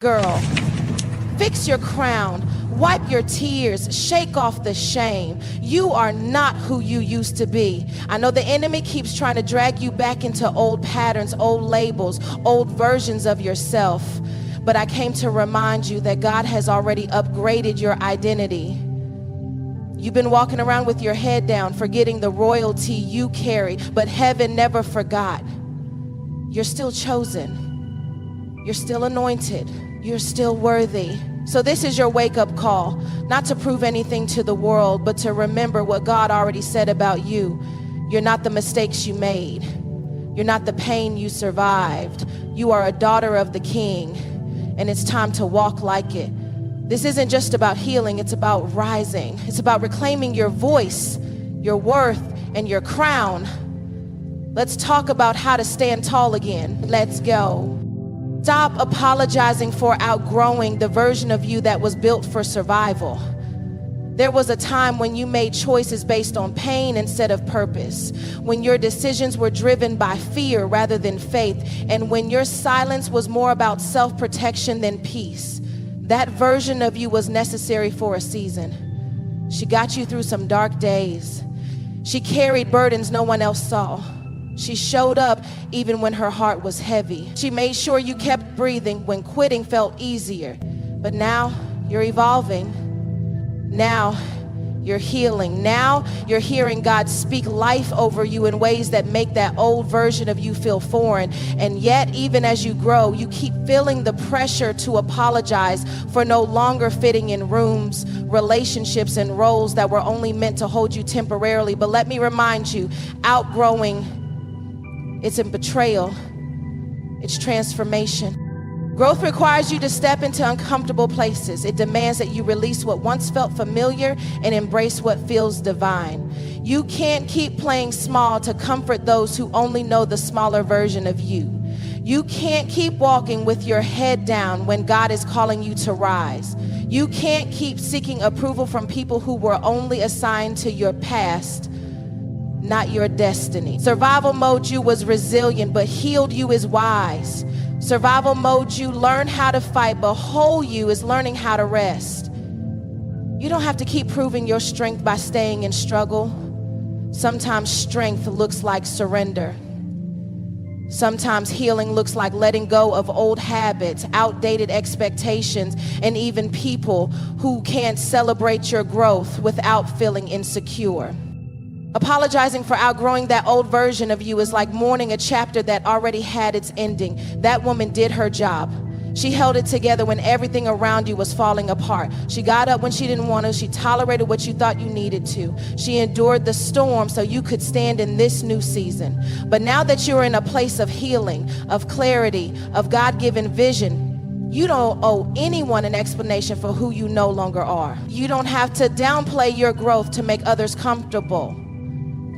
Girl, fix your crown, wipe your tears, shake off the shame. You are not who you used to be. I know the enemy keeps trying to drag you back into old patterns, old labels, old versions of yourself. But I came to remind you that God has already upgraded your identity. You've been walking around with your head down, forgetting the royalty you carry, but heaven never forgot. You're still chosen. You're still anointed. You're still worthy. So this is your wake-up call, not to prove anything to the world, but to remember what God already said about you. You're not the mistakes you made. You're not the pain you survived. You are a daughter of the King, and it's time to walk like it. This isn't just about healing, it's about rising. It's about reclaiming your voice, your worth, and your crown. Let's talk about how to stand tall again. Let's go. Stop apologizing for outgrowing the version of you that was built for survival. There was a time when you made choices based on pain instead of purpose, when your decisions were driven by fear rather than faith, and when your silence was more about self-protection than peace. That version of you was necessary for a season. She got you through some dark days. She carried burdens no one else saw. She showed up even when her heart was heavy. She made sure you kept breathing when quitting felt easier. But now you're evolving. Now you're healing. Now you're hearing God speak life over you in ways that make that old version of you feel foreign. And yet, even as you grow, you keep feeling the pressure to apologize for no longer fitting in rooms, relationships, and roles that were only meant to hold you temporarily. But let me remind you, outgrowing, it's in betrayal, it's transformation. Growth requires you to step into uncomfortable places. It demands that you release what once felt familiar and embrace what feels divine. You can't keep playing small to comfort those who only know the smaller version of you. You can't keep walking with your head down when God is calling you to rise. You can't keep seeking approval from people who were only assigned to your past, not your destiny. Survival mode you was resilient, but healed you is wise. Survival mode you learned how to fight, but whole you is learning how to rest. You don't have to keep proving your strength by staying in struggle. Sometimes strength looks like surrender. Sometimes healing looks like letting go of old habits, outdated expectations, and even people who can't celebrate your growth without feeling insecure. Apologizing for outgrowing that old version of you is like mourning a chapter that already had its ending. That woman did her job. She held it together when everything around you was falling apart. She got up when she didn't want to. She tolerated what you thought you needed to. She endured the storm so you could stand in this new season. But now that you're in a place of healing, of clarity, of God-given vision, you don't owe anyone an explanation for who you no longer are. You don't have to downplay your growth to make others comfortable.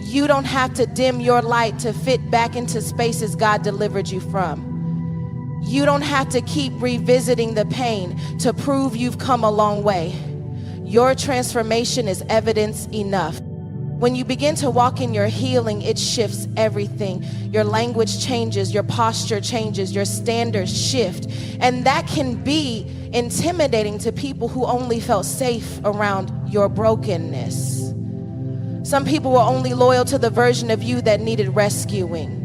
You don't have to dim your light to fit back into spaces God delivered you from. You don't have to keep revisiting the pain to prove you've come a long way. Your transformation is evidence enough. When you begin to walk in your healing, it shifts everything. Your language changes, your posture changes, your standards shift. And that can be intimidating to people who only felt safe around your brokenness. Some people were only loyal to the version of you that needed rescuing.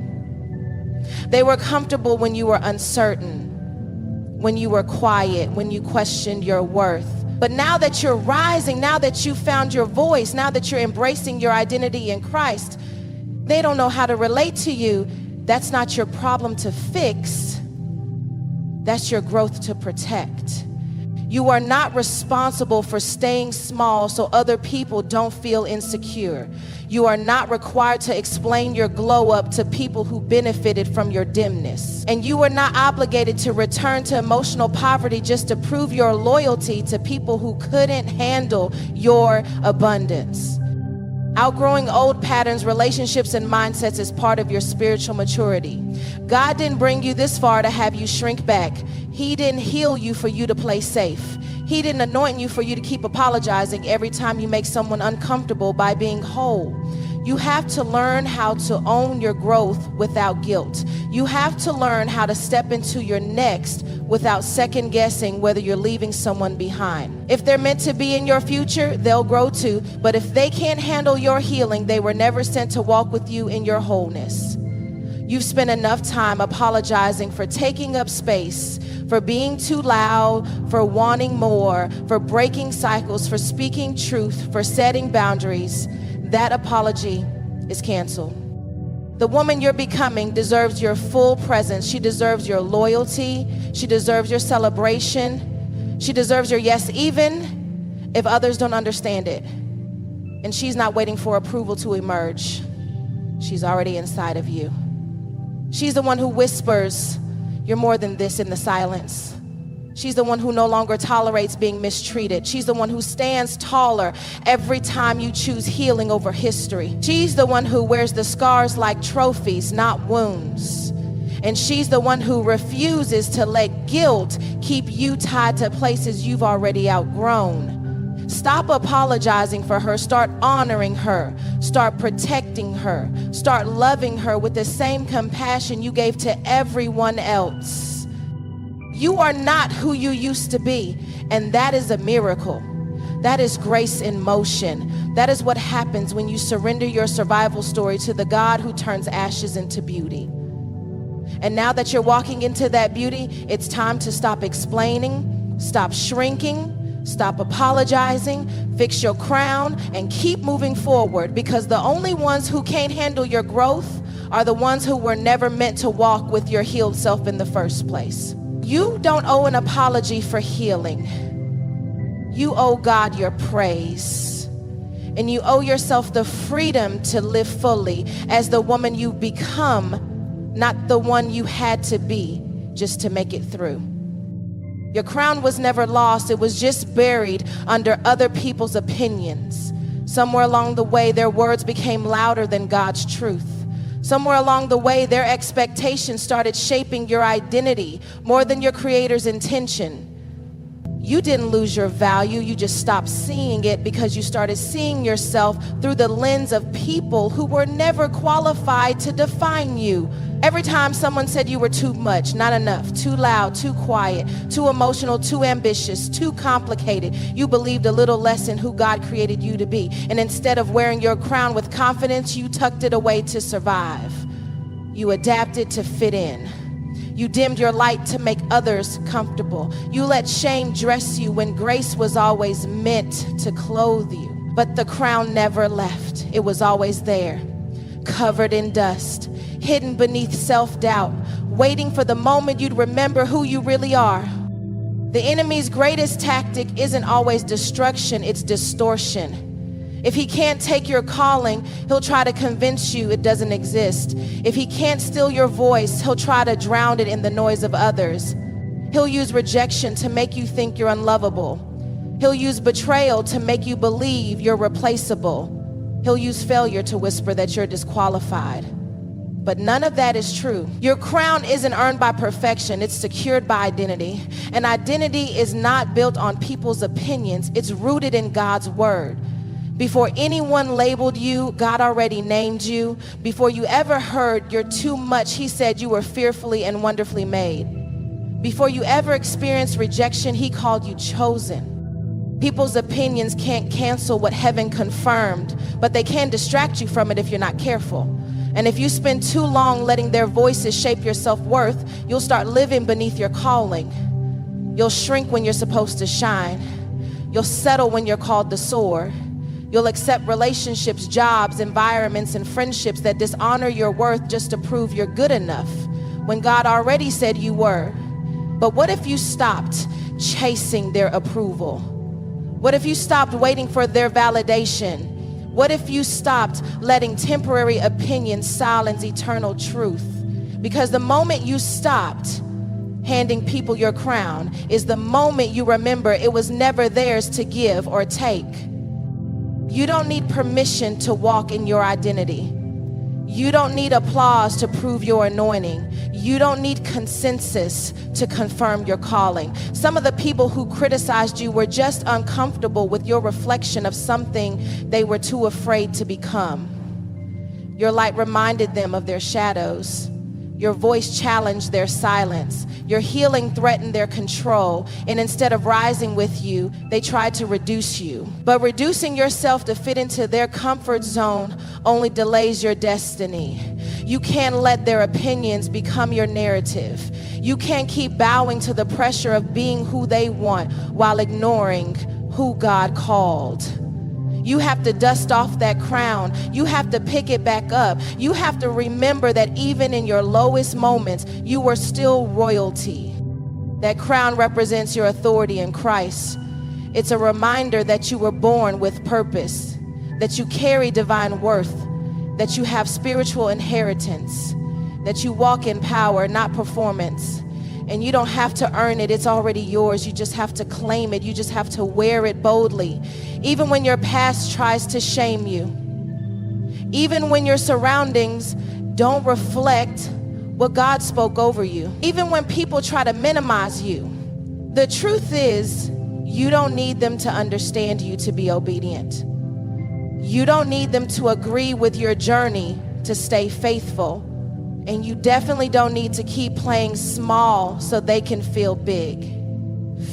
They were comfortable when you were uncertain, when you were quiet, when you questioned your worth. But now that you're rising, now that you found your voice, now that you're embracing your identity in Christ, they don't know how to relate to you. That's not your problem to fix. That's your growth to protect. You are not responsible for staying small so other people don't feel insecure. You are not required to explain your glow up to people who benefited from your dimness. And you are not obligated to return to emotional poverty just to prove your loyalty to people who couldn't handle your abundance. Outgrowing old patterns, relationships, and mindsets is part of your spiritual maturity. God didn't bring you this far to have you shrink back. He didn't heal you for you to play safe. He didn't anoint you for you to keep apologizing every time you make someone uncomfortable by being whole. You have to learn how to own your growth without guilt. You have to learn how to step into your next without second guessing whether you're leaving someone behind. If they're meant to be in your future, they'll grow too. But if they can't handle your healing, they were never sent to walk with you in your wholeness. You've spent enough time apologizing for taking up space, for being too loud, for wanting more, for breaking cycles, for speaking truth, for setting boundaries. That apology is canceled. The woman you're becoming deserves your full presence. She deserves your loyalty. She deserves your celebration. She deserves your yes, even if others don't understand it. And she's not waiting for approval to emerge. She's already inside of you. She's the one who whispers, "You're more than this," in the silence. She's the one who no longer tolerates being mistreated. She's the one who stands taller every time you choose healing over history. She's the one who wears the scars like trophies, not wounds. And she's the one who refuses to let guilt keep you tied to places you've already outgrown. Stop apologizing for her. Start honoring her. Start protecting her. Start loving her with the same compassion you gave to everyone else. You are not who you used to be, and that is a miracle. That is grace in motion. That is what happens when you surrender your survival story to the God who turns ashes into beauty. And now that you're walking into that beauty, it's time to stop explaining, stop shrinking, stop apologizing, fix your crown, and keep moving forward, because the only ones who can't handle your growth are the ones who were never meant to walk with your healed self in the first place. You don't owe an apology for healing. You owe God your praise. And you owe yourself the freedom to live fully as the woman you become, not the one you had to be just to make it through. Your crown was never lost. It was just buried under other people's opinions. Somewhere along the way, their words became louder than God's truth. Somewhere along the way, their expectations started shaping your identity more than your Creator's intention. You didn't lose your value. You just stopped seeing it because you started seeing yourself through the lens of people who were never qualified to define you. Every time someone said you were too much, not enough, too loud, too quiet, too emotional, too ambitious, too complicated, you believed a little less in who God created you to be. And instead of wearing your crown with confidence, you tucked it away to survive. You adapted to fit in. You dimmed your light to make others comfortable. You let shame dress you when grace was always meant to clothe you. But the crown never left. It was always there, covered in dust, hidden beneath self-doubt, waiting for the moment you'd remember who you really are. The enemy's greatest tactic isn't always destruction, it's distortion. If he can't take your calling, he'll try to convince you it doesn't exist. If he can't steal your voice, he'll try to drown it in the noise of others. He'll use rejection to make you think you're unlovable. He'll use betrayal to make you believe you're replaceable. He'll use failure to whisper that you're disqualified. But none of that is true. Your crown isn't earned by perfection, it's secured by identity. And identity is not built on people's opinions, it's rooted in God's word. Before anyone labeled you, God already named you. Before you ever heard you're too much, he said you were fearfully and wonderfully made. Before you ever experienced rejection, he called you chosen. People's opinions can't cancel what heaven confirmed, but they can distract you from it if you're not careful. And if you spend too long letting their voices shape your self-worth, you'll start living beneath your calling. You'll shrink when you're supposed to shine. You'll settle when you're called to soar. You'll accept relationships, jobs, environments, and friendships that dishonor your worth just to prove you're good enough, when God already said you were. But what if you stopped chasing their approval? What if you stopped waiting for their validation? What if you stopped letting temporary opinions silence eternal truth? Because the moment you stopped handing people your crown is the moment you remember it was never theirs to give or take. You don't need permission to walk in your identity. You don't need applause to prove your anointing. You don't need consensus to confirm your calling. Some of the people who criticized you were just uncomfortable with your reflection of something they were too afraid to become. Your light reminded them of their shadows. Your voice challenged their silence. Your healing threatened their control. And instead of rising with you, they tried to reduce you. But reducing yourself to fit into their comfort zone only delays your destiny. You can't let their opinions become your narrative. You can't keep bowing to the pressure of being who they want while ignoring who God called. You have to dust off that crown. You have to pick it back up. You have to remember that even in your lowest moments, you were still royalty. That crown represents your authority in Christ. It's a reminder that you were born with purpose, that you carry divine worth, that you have spiritual inheritance, that you walk in power, not performance. And you don't have to earn it. It's already yours. You just have to claim it. You just have to wear it boldly. Even when your past tries to shame you. Even when your surroundings don't reflect what God spoke over you. Even when people try to minimize you. The truth is, you don't need them to understand you to be obedient. You don't need them to agree with your journey to stay faithful. And you definitely don't need to keep playing small so they can feel big.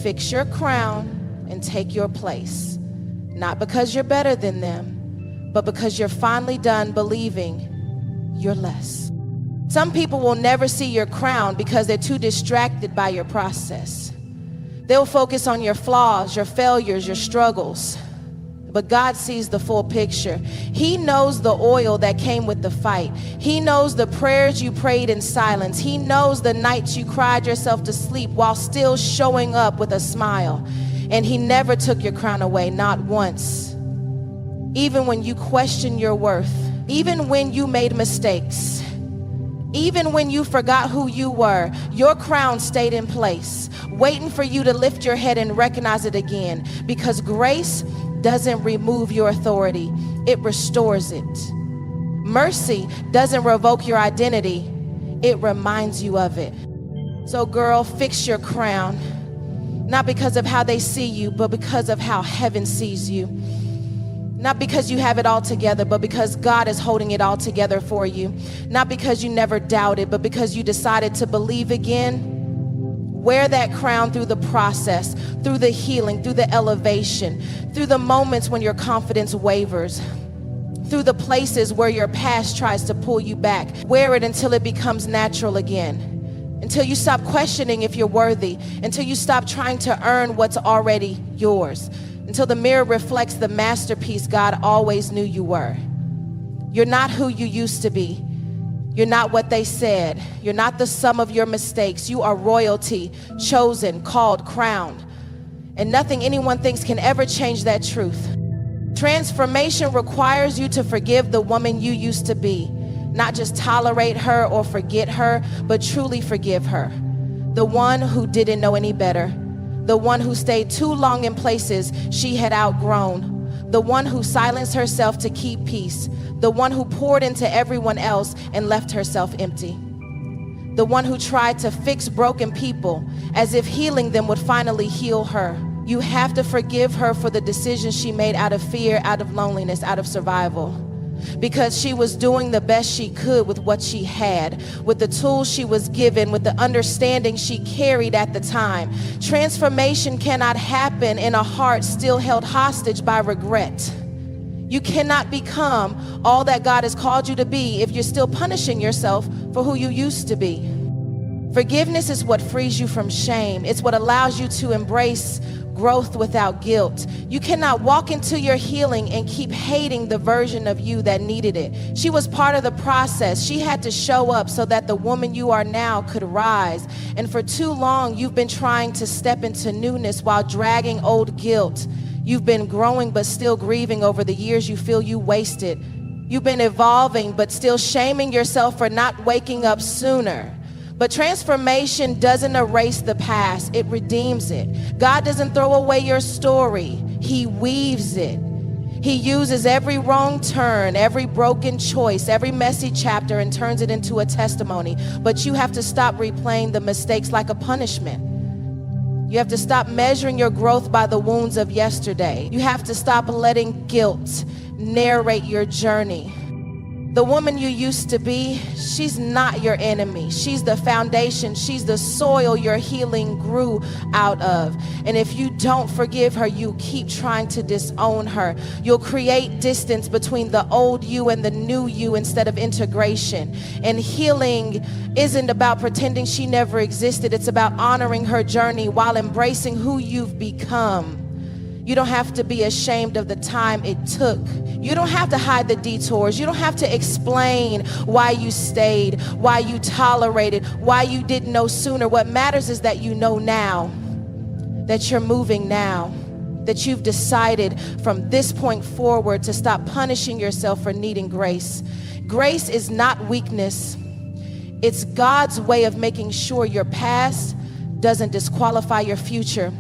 Fix your crown and take your place. Not because you're better than them, but because you're finally done believing you're less. Some people will never see your crown because they're too distracted by your process. They'll focus on your flaws, your failures, your struggles. But God sees the full picture. He knows the oil that came with the fight. He knows the prayers you prayed in silence. He knows the nights you cried yourself to sleep while still showing up with a smile. And he never took your crown away, not once. Even when you questioned your worth, even when you made mistakes, even when you forgot who you were, your crown stayed in place, waiting for you to lift your head and recognize it again. Because grace doesn't remove your authority, it restores it. Mercy doesn't revoke your identity, it reminds you of it. So girl, fix your crown, not because of how they see you, but because of how heaven sees you. Not because you have it all together, but because God is holding it all together for you. Not because you never doubted, but because you decided to believe again. Wear that crown through the process, through the healing, through the elevation, through the moments when your confidence wavers, through the places where your past tries to pull you back. Wear it until it becomes natural again, until you stop questioning if you're worthy, until you stop trying to earn what's already yours, until the mirror reflects the masterpiece God always knew you were. You're not who you used to be. You're not what they said. You're not the sum of your mistakes. You are royalty, chosen, called, crowned. And nothing anyone thinks can ever change that truth. Transformation requires you to forgive the woman you used to be. Not just tolerate her or forget her, but truly forgive her. The one who didn't know any better. The one who stayed too long in places she had outgrown. The one who silenced herself to keep peace. The one who poured into everyone else and left herself empty. The one who tried to fix broken people as if healing them would finally heal her. You have to forgive her for the decisions she made out of fear, out of loneliness, out of survival. Because she was doing the best she could with what she had, with the tools she was given, with the understanding she carried at the time. Transformation cannot happen in a heart still held hostage by regret. You cannot become all that God has called you to be if you're still punishing yourself for who you used to be. Forgiveness is what frees you from shame. It's what allows you to embrace growth without guilt. You cannot walk into your healing and keep hating the version of you that needed it. She was part of the process. She had to show up so that the woman you are now could rise. And for too long, you've been trying to step into newness while dragging old guilt. You've been growing but still grieving over the years you feel you wasted. You've been evolving but still shaming yourself for not waking up sooner. But transformation doesn't erase the past, it redeems it. God doesn't throw away your story, He weaves it. He uses every wrong turn, every broken choice, every messy chapter and turns it into a testimony. But you have to stop replaying the mistakes like a punishment. You have to stop measuring your growth by the wounds of yesterday. You have to stop letting guilt narrate your journey. The woman you used to be, she's not your enemy. She's the foundation. She's the soil your healing grew out of. And if you don't forgive her, you keep trying to disown her. You'll create distance between the old you and the new you instead of integration. And healing isn't about pretending she never existed. It's about honoring her journey while embracing who you've become. You don't have to be ashamed of the time it took. You don't have to hide the detours. You don't have to explain why you stayed, why you tolerated, why you didn't know sooner. What matters is that you know now, that you're moving now, that you've decided from this point forward to stop punishing yourself for needing grace. Grace is not weakness. It's God's way of making sure your past doesn't disqualify your future.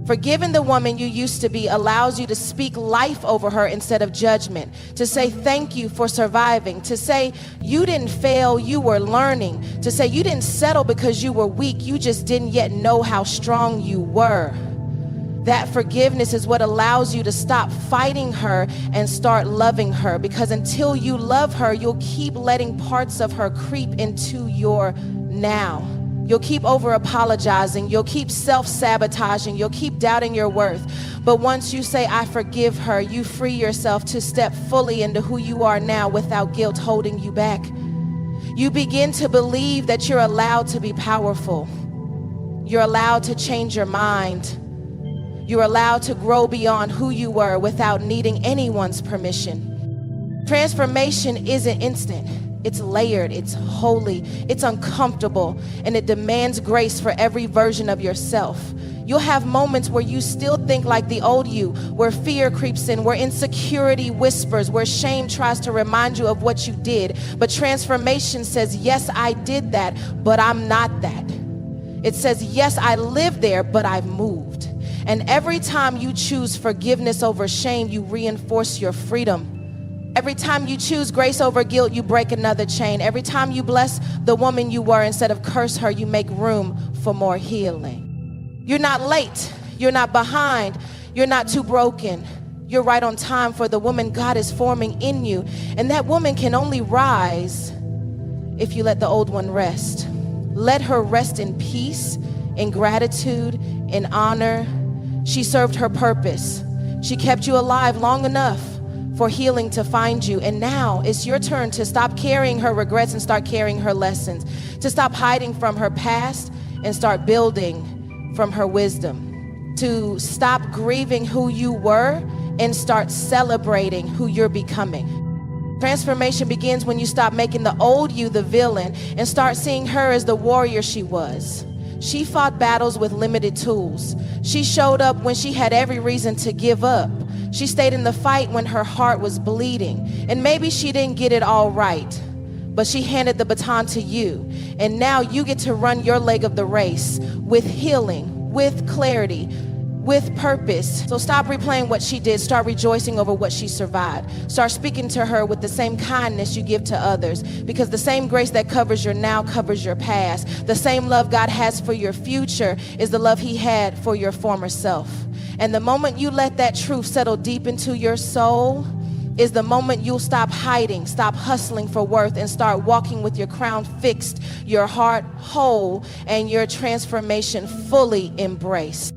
Forgiving the woman you used to be allows you to speak life over her instead of judgment, to say thank you for surviving, to say you didn't fail, you were learning, to say you didn't settle because you were weak, you just didn't yet know how strong you were. That forgiveness is what allows you to stop fighting her and start loving her, because until you love her, you'll keep letting parts of her creep into your now. You'll keep over-apologizing. You'll keep self-sabotaging. You'll keep doubting your worth. But once you say, I forgive her, you free yourself to step fully into who you are now without guilt holding you back. You begin to believe that you're allowed to be powerful. You're allowed to change your mind. You're allowed to grow beyond who you were without needing anyone's permission. Transformation isn't instant. It's layered, it's holy, it's uncomfortable, and it demands grace for every version of yourself. You'll have moments where you still think like the old you, where fear creeps in, where insecurity whispers, where shame tries to remind you of what you did. But transformation says, yes, I did that, but I'm not that. It says, yes, I lived there, but I've moved. And every time you choose forgiveness over shame, you reinforce your freedom. Every time you choose grace over guilt, you break another chain. Every time you bless the woman you were instead of curse her, you make room for more healing. You're not late. You're not behind. You're not too broken. You're right on time for the woman God is forming in you. And that woman can only rise if you let the old one rest. Let her rest in peace, in gratitude, in honor. She served her purpose. She kept you alive long enough for healing to find you. And now it's your turn to stop carrying her regrets and start carrying her lessons, to stop hiding from her past and start building from her wisdom, to stop grieving who you were and start celebrating who you're becoming. Transformation begins when you stop making the old you the villain and start seeing her as the warrior she was. She fought battles with limited tools. She showed up when she had every reason to give up. She stayed in the fight when her heart was bleeding. And maybe she didn't get it all right, but she handed the baton to you. And now you get to run your leg of the race with healing, with clarity, with purpose. So stop replaying what she did. Start rejoicing over what she survived. Start speaking to her with the same kindness you give to others, because the same grace that covers your now covers your past. The same love God has for your future is the love he had for your former self. And the moment you let that truth settle deep into your soul is the moment you'll stop hiding, stop hustling for worth, and start walking with your crown fixed, your heart whole, and your transformation fully embraced.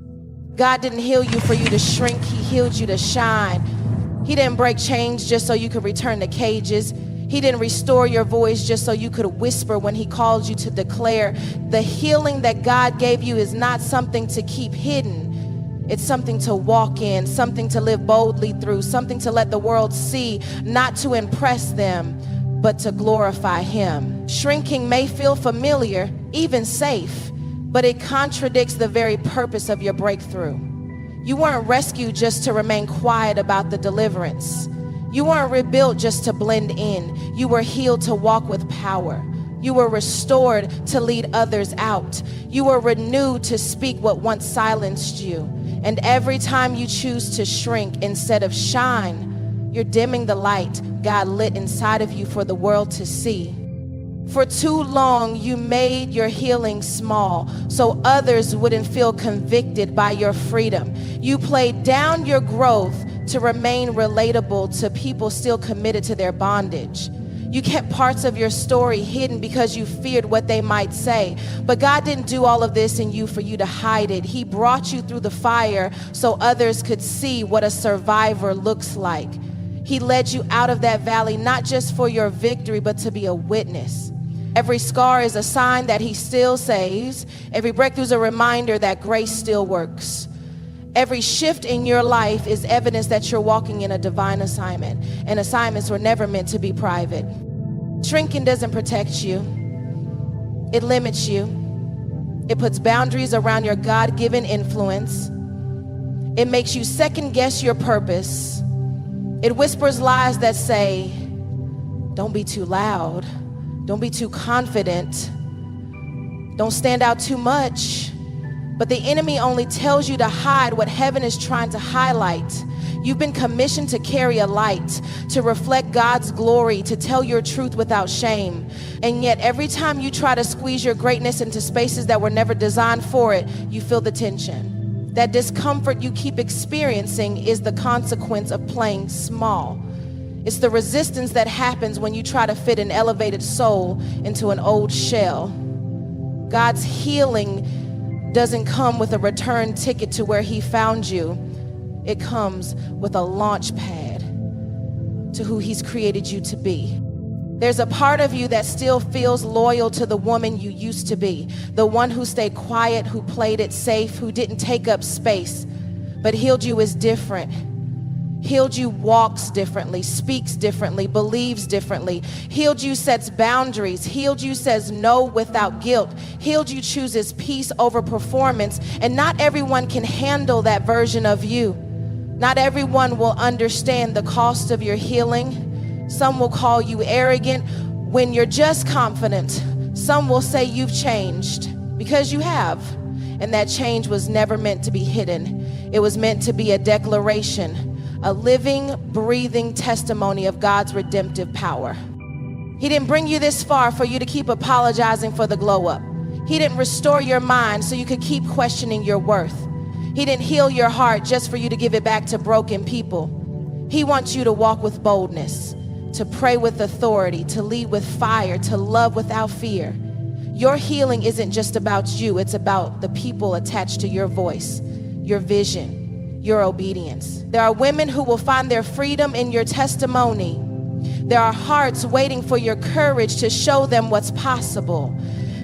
God didn't heal you for you to shrink. He healed you to shine. He didn't break chains just so you could return to cages. He didn't restore your voice just so you could whisper when he called you to declare. The healing that God gave you is not something to keep hidden. It's something to walk in, something to live boldly through, something to let the world see, not to impress them, but to glorify him. Shrinking may feel familiar, even safe, but it contradicts the very purpose of your breakthrough. You weren't rescued just to remain quiet about the deliverance. You weren't rebuilt just to blend in. You were healed to walk with power. You were restored to lead others out. You were renewed to speak what once silenced you. And every time you choose to shrink instead of shine, you're dimming the light God lit inside of you for the world to see. For too long, you made your healing small so others wouldn't feel convicted by your freedom. You played down your growth to remain relatable to people still committed to their bondage. You kept parts of your story hidden because you feared what they might say. But God didn't do all of this in you for you to hide it. He brought you through the fire so others could see what a survivor looks like. He led you out of that valley, not just for your victory, but to be a witness. Every scar is a sign that he still saves. Every breakthrough is a reminder that grace still works. Every shift in your life is evidence that you're walking in a divine assignment, and assignments were never meant to be private. Shrinking doesn't protect you. It limits you. It puts boundaries around your God-given influence. It makes you second guess your purpose. It whispers lies that say, don't be too loud. Don't be too confident. Don't stand out too much. But the enemy only tells you to hide what heaven is trying to highlight. You've been commissioned to carry a light, to reflect God's glory, to tell your truth without shame. And yet every time you try to squeeze your greatness into spaces that were never designed for it, you feel the tension. That discomfort you keep experiencing is the consequence of playing small. It's the resistance that happens when you try to fit an elevated soul into an old shell. God's healing doesn't come with a return ticket to where he found you. It comes with a launch pad to who he's created you to be. There's a part of you that still feels loyal to the woman you used to be, the one who stayed quiet, who played it safe, who didn't take up space. But Healed You is different. Healed You walks differently, speaks differently, believes differently. Healed You sets boundaries. Healed You says no without guilt. Healed You chooses peace over performance. And not everyone can handle that version of you. Not everyone will understand the cost of your healing. Some will call you arrogant when you're just confident. Some will say you've changed, because you have. And that change was never meant to be hidden. It was meant to be a declaration, a living, breathing testimony of God's redemptive power. He didn't bring you this far for you to keep apologizing for the glow up. He didn't restore your mind so you could keep questioning your worth. He didn't heal your heart just for you to give it back to broken people. He wants you to walk with boldness, to pray with authority, to lead with fire, to love without fear. Your healing isn't just about you, it's about the people attached to your voice, your vision, your obedience. There are women who will find their freedom in your testimony. There are hearts waiting for your courage to show them what's possible.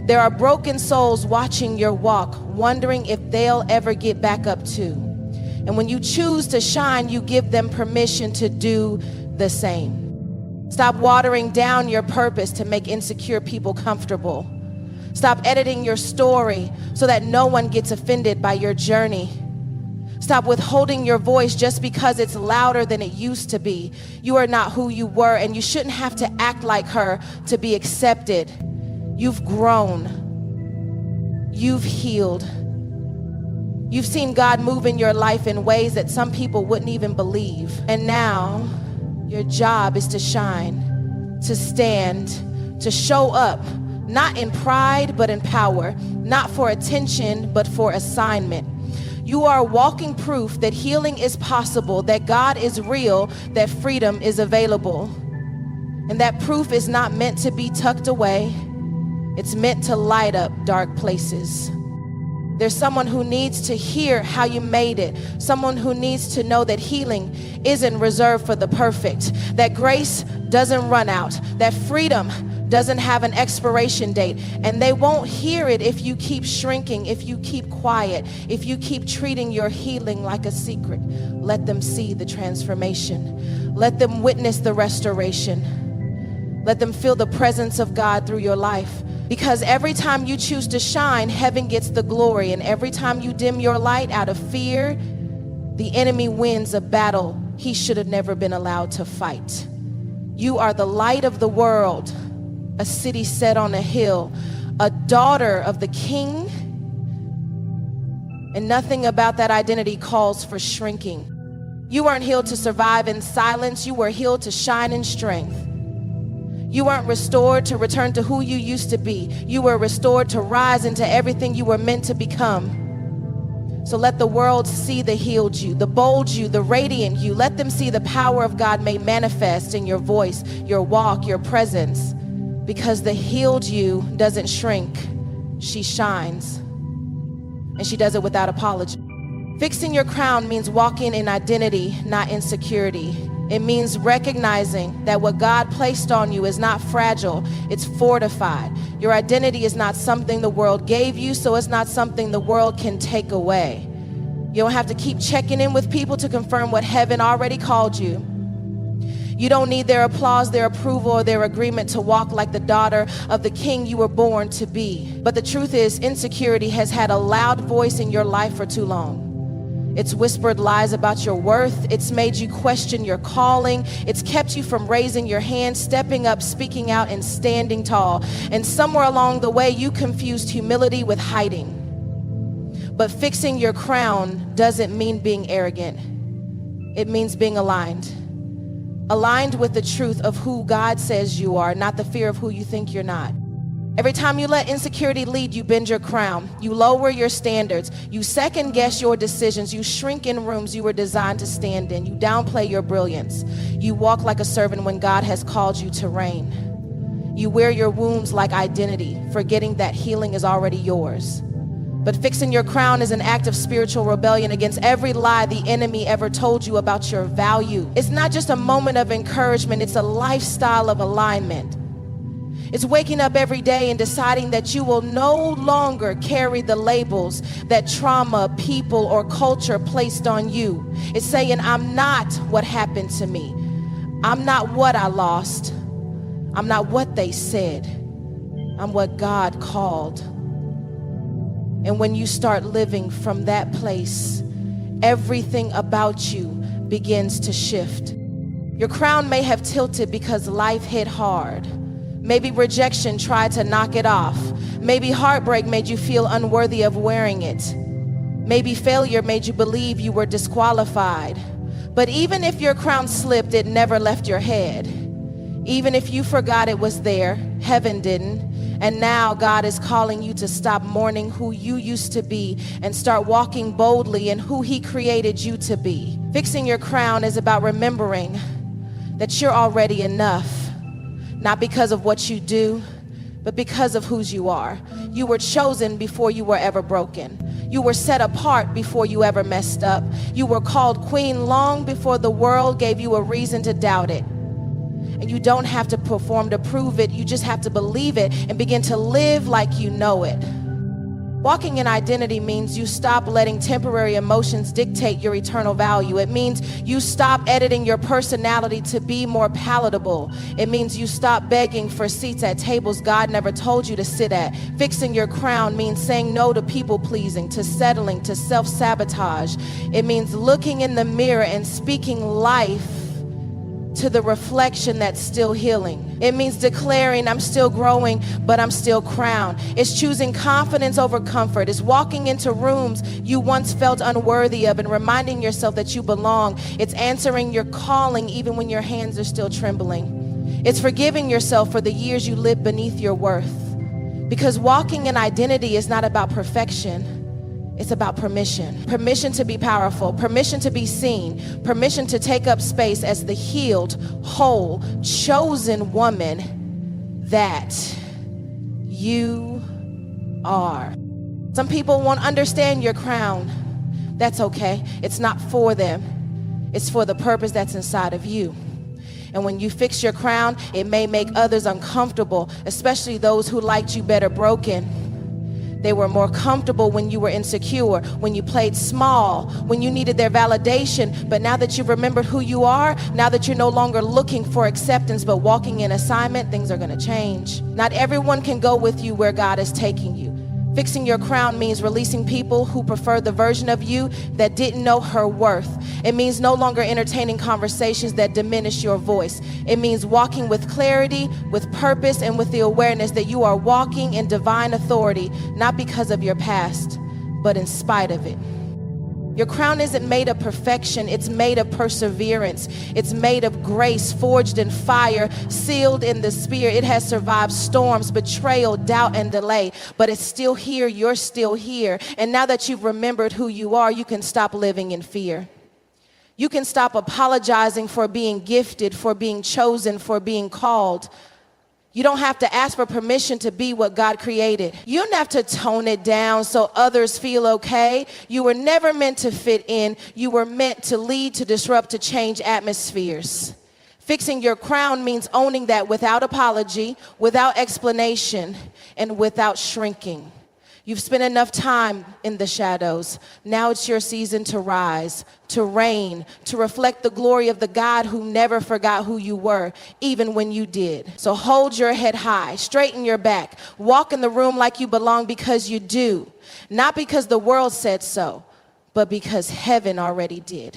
There are broken souls watching your walk, wondering if they'll ever get back up too. And when you choose to shine, you give them permission to do the same. Stop watering down your purpose to make insecure people comfortable. Stop editing your story so that no one gets offended by your journey. Stop withholding your voice just because it's louder than it used to be. You are not who you were, and you shouldn't have to act like her to be accepted. You've grown. You've healed. You've seen God move in your life in ways that some people wouldn't even believe. And now your job is to shine, to stand, to show up, not in pride, but in power, not for attention, but for assignment. You are walking proof that healing is possible, that God is real, that freedom is available. And that proof is not meant to be tucked away. It's meant to light up dark places. There's someone who needs to hear how you made it. Someone who needs to know that healing isn't reserved for the perfect, that grace doesn't run out, that freedom doesn't have an expiration date. And they won't hear it if you keep shrinking, if you keep quiet, if you keep treating your healing like a secret. Let them see the transformation. Let them witness the restoration. Let them feel the presence of God through your life. Because every time you choose to shine, heaven gets the glory. And every time you dim your light out of fear, the enemy wins a battle he should have never been allowed to fight. You are the light of the world, a city set on a hill, a daughter of the King. And nothing about that identity calls for shrinking. You weren't healed to survive in silence. You were healed to shine in strength. You weren't restored to return to who you used to be. You were restored to rise into everything you were meant to become. So let the world see the healed you, the bold you, the radiant you. Let them see the power of God made manifest in your voice, your walk, your presence. Because the healed you doesn't shrink, she shines. And she does it without apology. Fixing your crown means walking in identity, not insecurity. It means recognizing that what God placed on you is not fragile, it's fortified. Your identity is not something the world gave you, so it's not something the world can take away. You don't have to keep checking in with people to confirm what heaven already called you. You don't need their applause, their approval, or their agreement to walk like the daughter of the king you were born to be. But the truth is, insecurity has had a loud voice in your life for too long. It's whispered lies about your worth. It's made you question your calling. It's kept you from raising your hand, stepping up, speaking out, and standing tall. And somewhere along the way, you confused humility with hiding. But fixing your crown doesn't mean being arrogant. It means being aligned. Aligned with the truth of who God says you are, not the fear of who you think you're not. Every time you let insecurity lead, you bend your crown. You lower your standards. You second guess your decisions. You shrink in rooms you were designed to stand in. You downplay your brilliance. You walk like a servant when God has called you to reign. You wear your wounds like identity, forgetting that healing is already yours. But fixing your crown is an act of spiritual rebellion against every lie the enemy ever told you about your value. It's not just a moment of encouragement, it's a lifestyle of alignment. It's waking up every day and deciding that you will no longer carry the labels that trauma, people, or culture placed on you. It's saying, I'm not what happened to me. I'm not what I lost. I'm not what they said. I'm what God called. And when you start living from that place, everything about you begins to shift. Your crown may have tilted because life hit hard. Maybe rejection tried to knock it off. Maybe heartbreak made you feel unworthy of wearing it. Maybe failure made you believe you were disqualified. But even if your crown slipped, it never left your head. Even if you forgot it was there, heaven didn't. And now God is calling you to stop mourning who you used to be and start walking boldly in who He created you to be. Fixing your crown is about remembering that you're already enough. Not because of what you do, but because of whose you are. You were chosen before you were ever broken. You were set apart before you ever messed up. You were called queen long before the world gave you a reason to doubt it. And you don't have to perform to prove it. You just have to believe it and begin to live like you know it. Walking in identity means you stop letting temporary emotions dictate your eternal value. It means you stop editing your personality to be more palatable. It means you stop begging for seats at tables God never told you to sit at. Fixing your crown means saying no to people pleasing, to settling, to self-sabotage. It means looking in the mirror and speaking life to the reflection that's still healing. It means declaring, I'm still growing, but I'm still crowned. It's choosing confidence over comfort. It's walking into rooms you once felt unworthy of and reminding yourself that you belong. It's answering your calling even when your hands are still trembling. It's forgiving yourself for the years you lived beneath your worth. Because walking in identity is not about perfection. It's about permission. Permission to be powerful, permission to be seen, permission to take up space as the healed, whole, chosen woman that you are. Some people won't understand your crown. That's okay. It's not for them. It's for the purpose that's inside of you. And when you fix your crown, it may make others uncomfortable, especially those who liked you better broken. They were more comfortable when you were insecure, when you played small, when you needed their validation. But now that you've remembered who you are, now that you're no longer looking for acceptance but walking in assignment, things are going to change. Not everyone can go with you where God is taking you. Fixing your crown means releasing people who prefer the version of you that didn't know her worth. It means no longer entertaining conversations that diminish your voice. It means walking with clarity, with purpose, and with the awareness that you are walking in divine authority, not because of your past, but in spite of it. Your crown isn't made of perfection, it's made of perseverance. It's made of grace, forged in fire, sealed in the spirit. It has survived storms, betrayal, doubt, and delay, but it's still here, you're still here. And now that you've remembered who you are, you can stop living in fear. You can stop apologizing for being gifted, for being chosen, for being called. You don't have to ask for permission to be what God created. You don't have to tone it down so others feel okay. You were never meant to fit in. You were meant to lead, to disrupt, to change atmospheres. Fixing your crown means owning that without apology, without explanation, and without shrinking. You've spent enough time in the shadows. Now it's your season to rise, to reign, to reflect the glory of the God who never forgot who you were, even when you did. So hold your head high, straighten your back, walk in the room like you belong because you do. Not because the world said so, but because heaven already did.